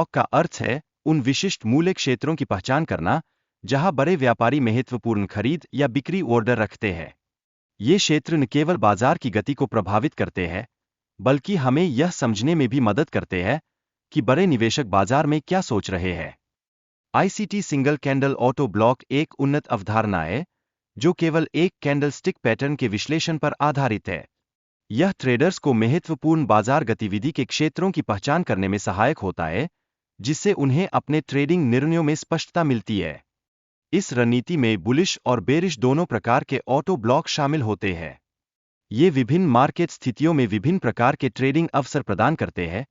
Block का अर्थ है उन विशिष्ट मूल्य क्षेत्रों की पहचान करना जहां बड़े व्यापारी महत्वपूर्ण खरीद या बिक्री ऑर्डर रखते हैं। ये क्षेत्र न केवल बाजार की गति को प्रभावित करते हैं, बल्कि हमें यह समझने में भी मदद करते हैं कि बड़े निवेशक बाजार में क्या सोच रहे हैं। ICT single candle auto block एक उन्नत अवधारणा है जो केवल एक कैंडल स्टिक पैटर्न के विश्लेषण पर आधारित है। यह ट्रेडर्स को महत्वपूर्ण बाजार गतिविधि के क्षेत्रों की पहचान करने में सहायक होता है, जिससे उन्हें अपने ट्रेडिंग निर्णयों में स्पष्टता मिलती है। इस रणनीति में बुलिश और बेरिश दोनों प्रकार के ऑटो ब्लॉक शामिल होते हैं। ये विभिन्न मार्केट स्थितियों में विभिन्न प्रकार के ट्रेडिंग अवसर प्रदान करते हैं,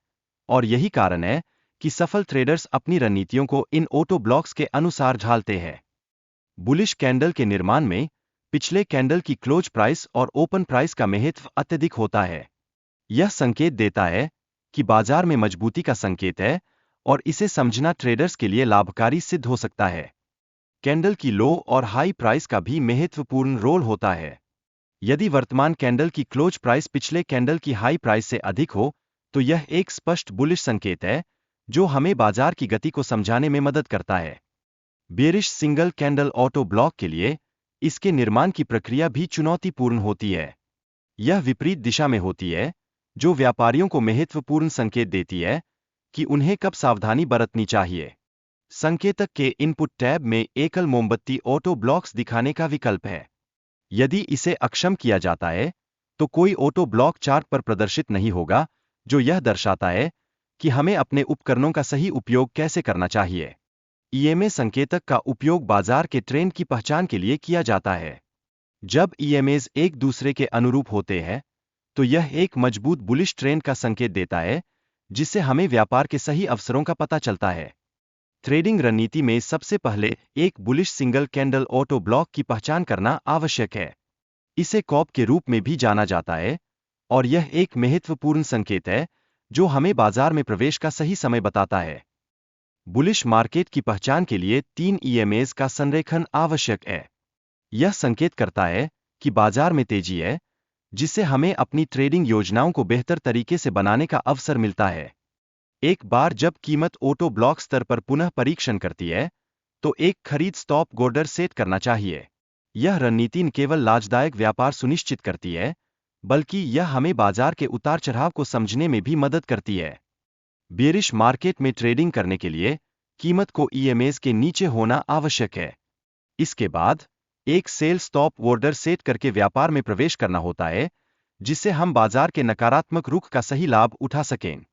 और यही कारण है कि सफल ट्रेडर्स अपनी रणनीतियों को इन ऑटो ब्लॉक्स के अनुसार ढालते हैं। बुलिश कैंडल के निर्माण में पिछले कैंडल की क्लोज प्राइस और ओपन प्राइस का महत्व अत्यधिक होता है। यह संकेत देता है कि बाजार में मजबूती का संकेत है, और इसे समझना ट्रेडर्स के लिए लाभकारी सिद्ध हो सकता है। कैंडल की लो और हाई प्राइस का भी महत्वपूर्ण रोल होता है। यदि वर्तमान कैंडल की क्लोज प्राइस पिछले कैंडल की हाई प्राइस से अधिक हो, तो यह एक स्पष्ट बुलिश संकेत है जो हमें बाजार की गति को समझाने में मदद करता है। Bearish single candle auto block के लिए इसके निर्माण की प्रक्रिया भी चुनौतीपूर्ण होती है। यह विपरीत दिशा में होती है, जो व्यापारियों को महत्वपूर्ण संकेत देती है कि उन्हें कब सावधानी बरतनी चाहिए। संकेतक के इनपुट टैब में एकल मोमबत्ती ऑटो ब्लॉक्स दिखाने का विकल्प है। यदि इसे अक्षम किया जाता है, तो कोई ऑटो ब्लॉक चार्ट पर प्रदर्शित नहीं होगा, जो यह दर्शाता है कि हमें अपने उपकरणों का सही उपयोग कैसे करना चाहिए। ईएमए संकेतक का उपयोग बाजार के ट्रेंड की पहचान के लिए किया जाता है। जब ईएमएज एक दूसरे के अनुरूप होते हैं, तो यह एक मजबूत बुलिश ट्रेंड का संकेत देता है, जिससे हमें व्यापार के सही अवसरों का पता चलता है। ट्रेडिंग रणनीति में सबसे पहले एक bullish single candle auto block की पहचान करना आवश्यक है। इसे कॉप के रूप में भी जाना जाता है, और यह एक महत्वपूर्ण संकेत है जो हमें बाजार में प्रवेश का सही समय बताता है। बुलिश मार्केट की पहचान के लिए 3 ईएमएज का संरेखण आवश्यक है। यह संकेत करता है कि बाजार में तेजी है, जिससे हमें अपनी ट्रेडिंग योजनाओं को बेहतर तरीके से बनाने का अवसर मिलता है। एक बार जब कीमत ऑटो ब्लॉक स्तर पर पुनः परीक्षण करती है, तो एक खरीद स्टॉप ऑर्डर सेट करना चाहिए। यह रणनीति न केवल लाभदायक व्यापार सुनिश्चित करती है, बल्कि यह हमें बाजार के उतार चढ़ाव को समझने में भी मदद करती है। बेरिश मार्केट में ट्रेडिंग करने के लिए कीमत को ईएमएज के नीचे होना आवश्यक है। इसके बाद एक सेल स्टॉप ऑर्डर सेट करके व्यापार में प्रवेश करना होता है, जिससे हम बाजार के नकारात्मक रुख का सही लाभ उठा सकें।